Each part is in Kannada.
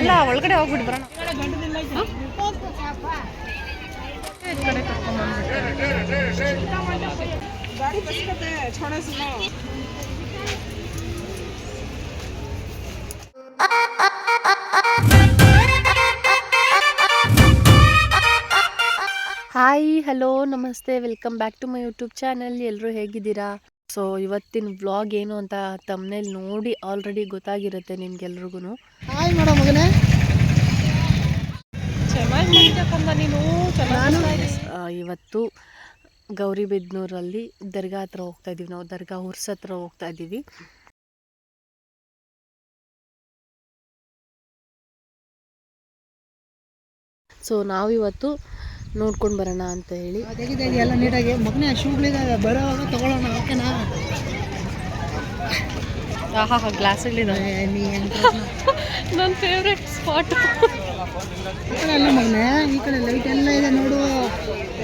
ಅಲ್ಲ ಒಳಗಡೆ ಹೋಗ್ಬಿಟ್ಟು ಬರೋಣ. ಹಾಯ್, ಹಲೋ, ನಮಸ್ತೆ, welcome back to my YouTube channel. ಎಲ್ಲರೂ ಹೇಗಿದ್ದೀರಾ? ಸೊ ಇವತ್ತಿನ ವ್ಲಾಗ್ ಏನು ಅಂತ ತಮ್ಮನೇಲಿ ನೋಡಿ ಆಲ್ರೆಡಿ ಗೊತ್ತಾಗಿರುತ್ತೆ ನಿಮ್ಗೆಲ್ರಿಗೂ. ಹಾಯ್ ಮೇಡಮ್ ಮಗನೇ, ಇವತ್ತು ಗೌರಿಬಿದನೂರಲ್ಲಿ ದರ್ಗಾ ಹತ್ರ ಹೋಗ್ತಾ ಇದೀವಿ. ನಾವು ದರ್ಗಾ ಉರ್ಸ್ ಹತ್ರ ಹೋಗ್ತಾ ಇದ್ದೀವಿ. ಸೊ ನಾವಿವತ್ತು ನೋಡ್ಕೊಂಡು ಬರೋಣ ಅಂತ ಹೇಳಿ. ಎಲ್ಲ ನೀಟಾಗಿ ಮಗನೇ ಶೂಗಳಿದ್ದಾವೆ, ಬರೋವಾಗ ತಗೊಳ್ಳೋಣ, ಓಕೆನಾ? ಗ್ಲಾಸ್ಗಳಿದ್ದಾವೆ. ನನ್ನ ಫೇವ್ರೆಟ್ ಸ್ಪಾಟ್. ಈ ಕಡೆ ಎಲ್ಲ ಮಗನೇ, ಈ ಕಡೆ ಲೈಟ್ ಎಲ್ಲ ಇದೆ ನೋಡು,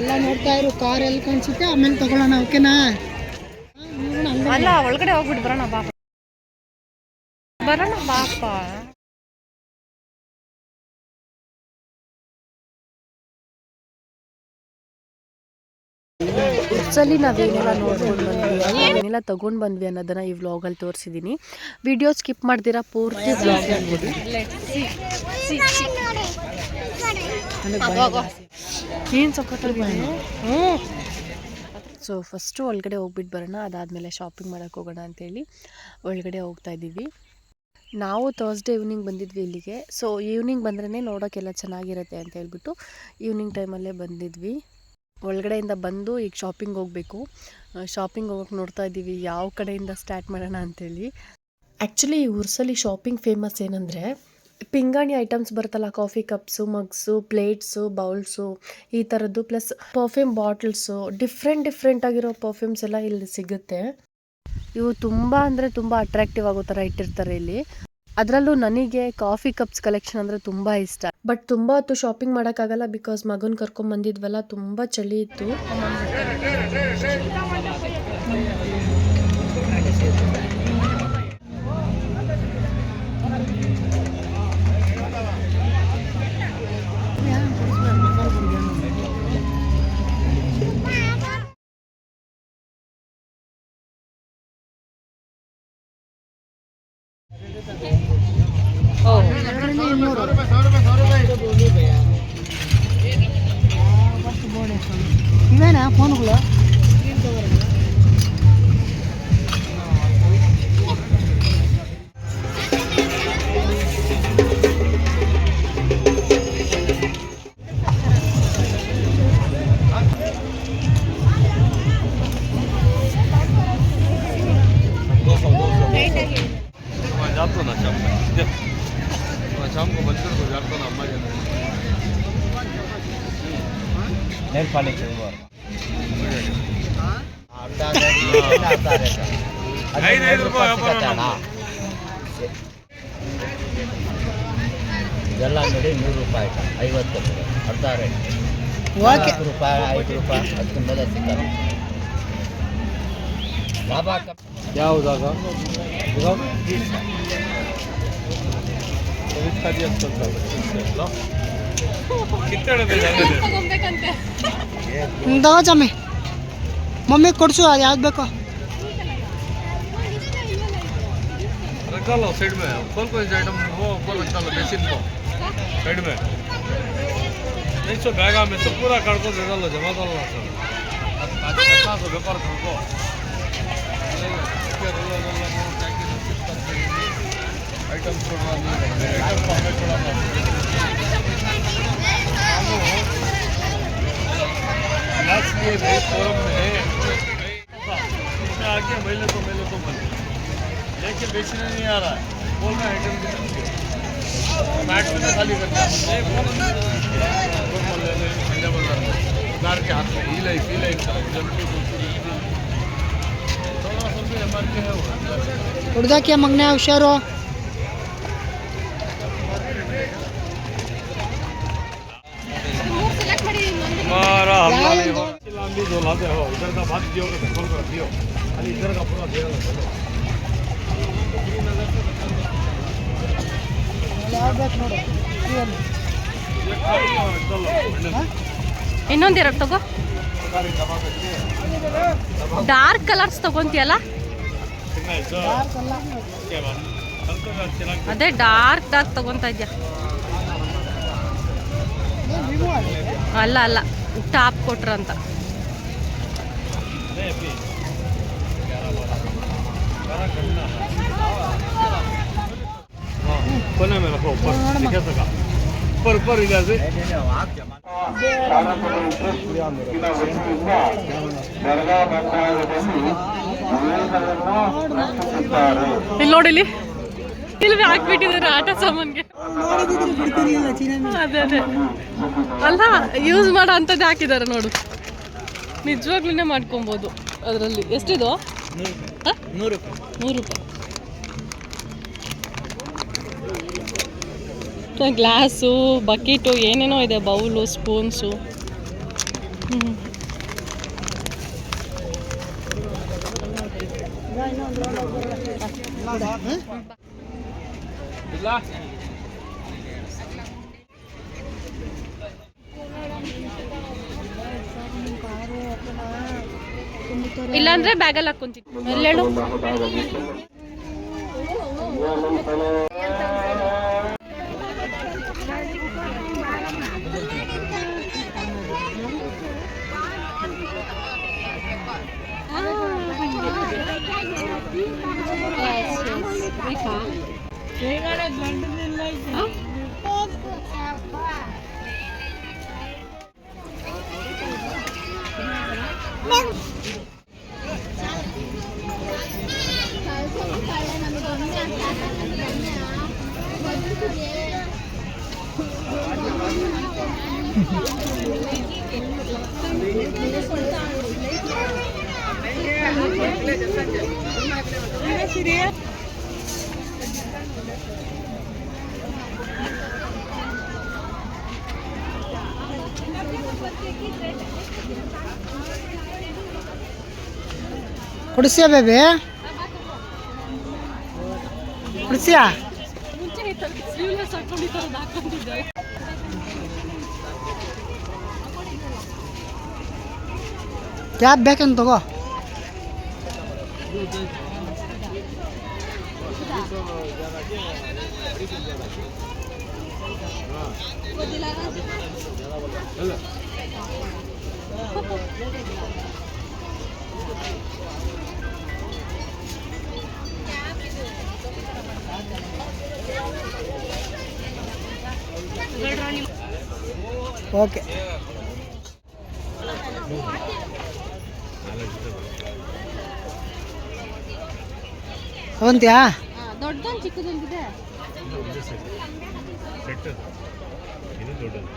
ಎಲ್ಲ ನೋಡ್ತಾ ಇರು. ಕಾರ್ ಎಲ್ಲಿ ಕಾಣಿಸುತ್ತೆ ಆಮೇಲೆ ತಗೊಳ್ಳೋಣ, ಓಕೆನಾ? ಅಲ್ಲ ಒಳಗಡೆ ಹೋಗ್ಬಿಟ್ಟು ಬರೋಣ ಬಾಪ. ಉರ್ಸಲ್ಲಿ ನಾವೇನೆಲ್ಲ ನೋಡ್ಕೊಂಡು ಬಂದ್ವಿ, ಏನೆಲ್ಲ ತೊಗೊಂಡು ಬಂದ್ವಿ ಅನ್ನೋದನ್ನ ಈ ವ್ಲಾಗಲ್ಲಿ ತೋರಿಸಿದ್ದೀನಿ. ವಿಡಿಯೋ ಸ್ಕಿಪ್ ಮಾಡ್ತೀರಾ, ಪೂರ್ತಿ ವ್ಲಾಗ್ ನೋಡಿ. ಏನು ಸಕ್ಕತ್ತಾಗಿದೆ. ಸೊ ಫಸ್ಟು ಒಳಗಡೆ ಹೋಗ್ಬಿಟ್ಟು ಬರೋಣ, ಅದಾದಮೇಲೆ ಶಾಪಿಂಗ್ ಮಾಡೋಕ್ಕೆ ಹೋಗೋಣ ಅಂತೇಳಿ ಒಳಗಡೆ ಹೋಗ್ತಾ ಇದ್ದೀವಿ. ನಾವು ಥರ್ಸ್ಡೇ ಈವ್ನಿಂಗ್ ಬಂದಿದ್ವಿ ಇಲ್ಲಿಗೆ. ಸೊ ಈವ್ನಿಂಗ್ ಬಂದ್ರೇ ನೋಡೋಕ್ಕೆಲ್ಲ ಚೆನ್ನಾಗಿರುತ್ತೆ ಅಂತ ಹೇಳ್ಬಿಟ್ಟು ಈವ್ನಿಂಗ್ ಟೈಮಲ್ಲೇ ಬಂದಿದ್ವಿ. ಒಳಗಡೆಯಿಂದ ಬಂದು ಈಗ ಶಾಪಿಂಗ್ ಹೋಗಬೇಕು. ಶಾಪಿಂಗ್ ಹೋಗೋಕೆ ನೋಡ್ತಾ ಇದ್ದೀವಿ ಯಾವ ಕಡೆಯಿಂದ ಸ್ಟಾರ್ಟ್ ಮಾಡೋಣ ಅಂತೇಳಿ. ಆ್ಯಕ್ಚುಲಿ ಈ ಉರ್ಸಲ್ಲಿ ಶಾಪಿಂಗ್ ಫೇಮಸ್ ಏನಂದರೆ ಪಿಂಗಾಣಿ ಐಟಮ್ಸ್ ಬರುತ್ತಲ್ಲ, ಕಾಫಿ ಕಪ್ಸು, ಮಗ್ಸು, ಪ್ಲೇಟ್ಸು, ಬೌಲ್ಸು, ಈ ಥರದ್ದು, ಪ್ಲಸ್ ಪರ್ಫ್ಯೂಮ್ ಬಾಟಲ್ಸು, ಡಿಫ್ರೆಂಟ್ ಆಗಿರೋ ಪರ್ಫ್ಯೂಮ್ಸ್ ಎಲ್ಲ ಇಲ್ಲಿ ಸಿಗುತ್ತೆ. ಇವು ತುಂಬ ಅಂದರೆ ತುಂಬ ಅಟ್ರಾಕ್ಟಿವ್ ಆಗೋ ಥರ ಇಟ್ಟಿರ್ತಾರೆ ಇಲ್ಲಿ. ಅದರಲ್ಲೂ ನನಗೆ ಕಾಫಿ ಕಪ್ಸ್ ಕಲೆಕ್ಷನ್ ಅಂದರೆ ತುಂಬ ಇಷ್ಟ. ಬಟ್ ತುಂಬ ಹೊತ್ತು ಶಾಪಿಂಗ್ ಮಾಡೋಕ್ಕಾಗಲ್ಲ, ಬಿಕಾಸ್ ಮಗನ ಕರ್ಕೊಂಬಂದಿದ್ವಲ್ಲ, ತುಂಬ ಚಳಿ ಇತ್ತು. ಇವೇನಾ ಫೋನ್ಗಳು? ಇದೆಲ್ಲ ನೋಡಿ 100 ರೂಪಾಯಿ, 50 ರೂಪಾಯಿ, ಅರ್ಧ ರೇಟ್, 4 ರೂಪಾಯಿ, 5 ರೂಪಾಯಿ, ಅದಕ್ಕೆ ಮೇಲೆ ಸಿಕ್ಕಲ್ಲ. ಲಾಭ ಯಾವುದಾಗ ತಗೋಚಮ್ಮಿ, ಮಮ್ಮಿ ಕೊಡ್ಸು, ಅದು ಯಾವ್ದು ಬೇಕೋ. रखा लो साइड में, खोल को इस आइटम वो ऊपर रखा लो बेसिन को साइड में, नहीं सो बैगा में तो पूरा काट को दे दो, जमा कर लो सर, आज कितना सो व्यापार कर को आइटम छोड़ना नहीं, आइटम में छोड़ना लास्ट ये फोरम में आगे मेले तो बंद लेके बेचने नहीं आ रहा है, बोल रहा आइटम मैट में खाली करता है बाजार के हाथ में ही लाइफ थोड़ा सा भी हमारे के है वो ಹುಡ್ದ ಕ್ಯಾ ಮಗನೇ, ಹುಷಾರು. हमारा भी जो लाते हो इधर का बात दियो का खोल कर दियो, खाली इधर का पूरा दिया ಯಾವ್ದು ಬೇಕು ನೋಡು ಇವೆಲ್ಲ. ಇನ್ನೊಂದೆರಡು ತಗೋ. ಡಾರ್ಕ್ ಕಲರ್ಸ್ ತಗೊಂತೀಯಲ್ಲ, ಡಾರ್ಕ್ ಅಲ್ಲ, ಅದೇ ಡಾರ್ಕ್ ತಗೊಂತ ಇದ್ಯಾ? ಏನ್ ವಿವೋ ಅದು? ಅಲ್ಲ ಅಲ್ಲ, ಟಾಪ್ ಕೊಟ್ರಂತ. ಕೊನೆ ಮೇಲೆ ऊपर इधर से ಇಲ್ಲಿ ನೋಡಿ, ಇಲ್ಲಿ ಹಾಕ್ಬಿಟ್ಟಿದ್ದಾರೆ ಆಟ ಸಾಮಾನ್ಗೆ. ನೋಡಿದ್ರೆ ಬಿಡ್ತಿರ್ಲಿಲ್ಲ ಚಿನ್ನ. ಅದೇ ಅದೇ ಅಲ್ಲ, ಯೂಸ್ ಮಾಡೋ ಅಂಥದ್ದು ಹಾಕಿದ್ದಾರೆ ನೋಡು. ನಿಜವಾಗ್ಲೂ ಮಾಡ್ಕೊಬೋದು ಅದರಲ್ಲಿ. ಎಷ್ಟಿದು? 100 ರೂಪಾಯಿ. ಗ್ಲಾಸು, ಬಕೆಟು, ಏನೇನೋ ಇದೆ, ಬೌಲು, ಸ್ಪೂನ್ಸು. ಇಲ್ಲಾಂದ್ರೆ ಬ್ಯಾಗಲ್ಲಿ ಹಾಕೊಂತೀನಿ. ಎಲ್ಲೇಳು? ಕುಡಿಸ್ಯಾ ಬೇಬಿ, ಕುಡಿಸ್ಯಾ? ಕ್ಯಾಬ್ ಬೇಕಂತ ತಗೋ. ಓಕೆ, ಅವಂತ್ಯಾ? ದೊಡ್ಡದೊಂದು ಚಿಕ್ಕದೊಂದಿದೆ. ಇದು ದೊಡ್ಡದು.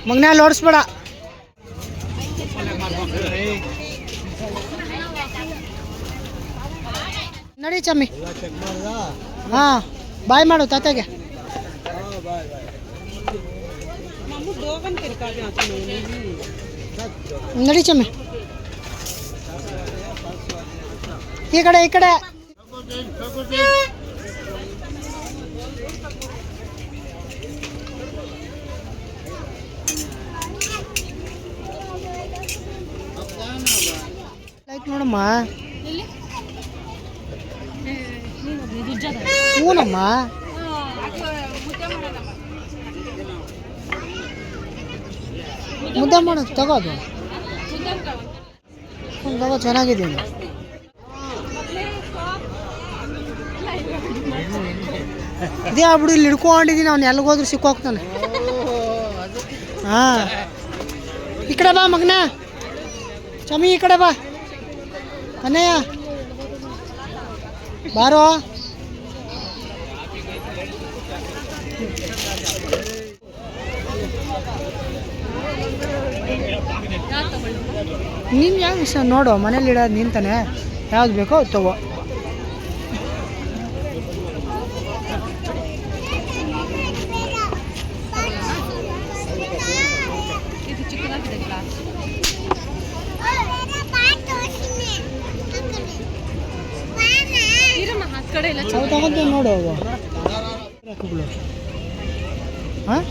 ಮಗನ ಅಲ್ಲಿ ಓಡಿಸ್ಬೇಡ. ನಡಿ ಚಮ್ಮಿ. ಹಾಂ, ಬಾಯ್ ಮಾಡು ತಾತಗೆ. ನಡಿ ಚಮ್ಮಿ, ಈ ಕಡೆ ಈ ಕಡೆ. ಲೈಕ್ ನೋಡಮ್ಮ. ಹೂನಮ್ಮ, ಮುದ್ದೆ ಮಾಡೋದು ತಗೋದು ತಗೋ, ಚೆನ್ನಾಗಿದ್ದೀನಿ. ಇದೇ ಆಗ್ಬಿಡು, ಇಲ್ಲಿ ಹಿಡ್ಕೊಂಡಿದ್ದೀನಿ. ಅವ್ನು ಎಲ್ಲಿಗೋದ್ರೂ ಸಿಕ್ಕೋಗ್ತಾನೆ. ಹಾಂ, ಈ ಕಡೆ ಬಾ ಮಗನ. ಚಮಿ ಈ ಕಡೆ ಬಾ. ಕನ್ನಯ್ಯ ಬಾರೋ. ನೀನು ಯಾವ ವಿಷಯ ನೋಡು, ಮನೇಲಿ ಇಡೋದು ನಿಂತಾನೆ. ಯಾವ್ದು ಬೇಕೋ ಅದು ತಗೋ. ರಕ್ಕಗಳು ಹಾಂ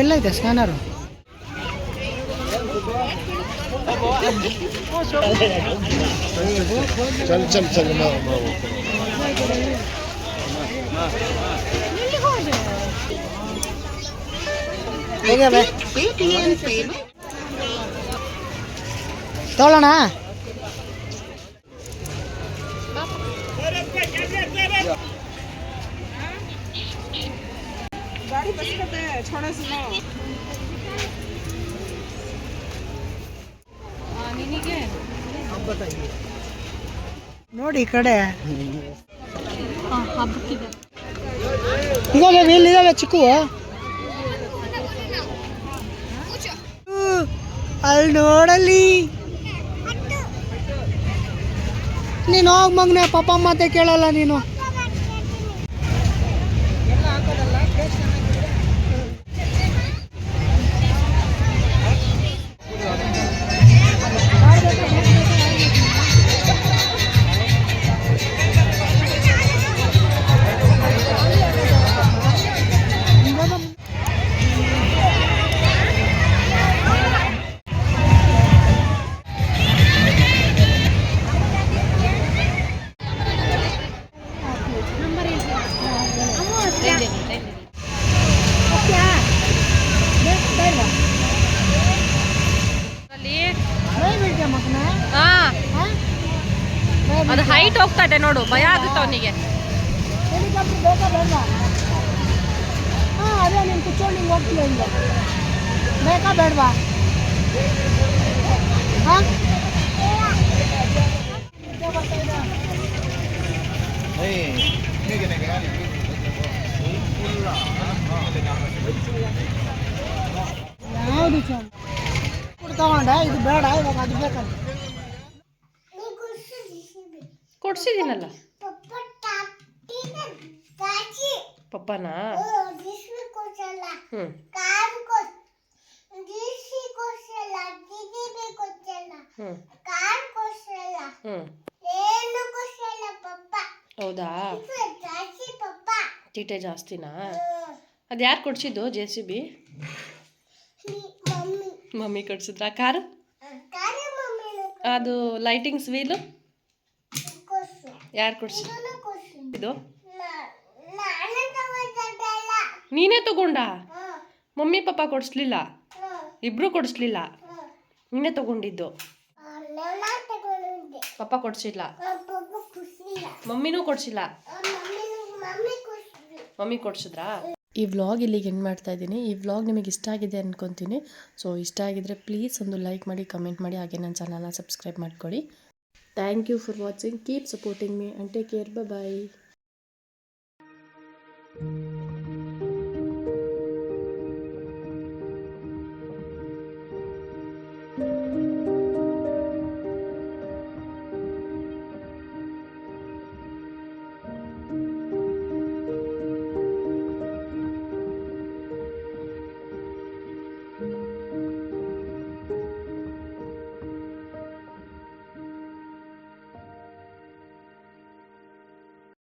ಎಲ್ಲೈತೆ ಸ್ಕ್ಯಾನರು ತಗೊಳ್ಳೋಣ ನೋಡಿ ಈ ಕಡೆ ಇದಾವೆ ಇಲ್ಲಿದ್ದಾವೆ ಚಿಕ್ಕವು ಅಲ್ಲಿ ನೋಡಲ್ಲಿ ನೀನು ಹೋಗ್ ಮಗನೆ ಪಾಪ ಮಾತೆ ಕೇಳಲ್ಲ ನೀನು ಅದು ಹೈಟ್ ಹೋಗ್ತಾ ಇದೆ ನೋಡು, ಭಯ ಆಗುತ್ತೆ ಅವನಿಗೆ. ಹೆಲಿಕಾಪ್ಟರ್ ಬೇಕಾ ಬೇಡವಾ? ಹಾಂ ಅದೇ ನೀನು ಕುತ್ಕೊಂಡು ಹಿಂಗೆ ಹೋಗ್ತೀಯ ಹಿಂಗೆ ಬೇಕಾ ಬೇಡವಾ? ಹಾಂ ಯಾವುದು ತಗೊಂಡೆ ಇದು ಬೇಡ ಇವಾಗ ಅದು ಬೇಕಂತ ಕೊಡ್ಸಿದ್ದೀನಲ್ಲ ಪಪ್ಪನಾ. ಹ್ಞೂ ಹೌದಾ, ತೀಟೆ ಜಾಸ್ತಿನಾ? ಅದು ಯಾರು ಕೊಡ್ಸಿದ್ದು JCB? ಮಮ್ಮಿ ಕೊಡ್ಸಿದ್ರಾ? ಕಾರು ಅದು ಲೈಟಿಂಗ್ಸ್ ವೀಲು ಯಾರು ಕೊಡ್ಸಿದ್ದು? ಇದು ನೀನೇ ತಗೊಂಡ? ಮಮ್ಮಿ ಪಾಪ ಕೊಡಿಸ್ಲಿಲ್ಲ, ಇಬ್ರು ಕೊಡಿಸ್ಲಿಲ್ಲ, ನೀನೇ ತಗೊಂಡಿದ್ದು. ಪಾಪ ಕೊಡ್ಸಿಲ್ಲ, ಮಮ್ಮಿನೂ ಕೊಡ್ಸಿಲ್ಲ, ಮಮ್ಮಿ ಕೊಡ್ಸಿದ್ರಾ? ಈ ವ್ಲಾಗ್ ಇಲ್ಲಿಗೆ ಎಂಡ್ ಮಾಡ್ತಾ ಇದ್ದೀನಿ. ಈ ವ್ಲಾಗ್ ನಿಮಗೆ ಇಷ್ಟ ಆಗಿದೆ ಅಂದ್ಕೊತೀನಿ. ಸೊ ಇಷ್ಟ ಆಗಿದ್ರೆ ಪ್ಲೀಸ್ ಒಂದು ಲೈಕ್ ಮಾಡಿ, ಕಮೆಂಟ್ ಮಾಡಿ, ಹಾಗೆ ನನ್ನ ಚಾನಲ್ನ ಸಬ್ಸ್ಕ್ರೈಬ್ ಮಾಡ್ಕೊಳ್ಳಿ. Thank you for watching. Keep supporting me and take care. Bye.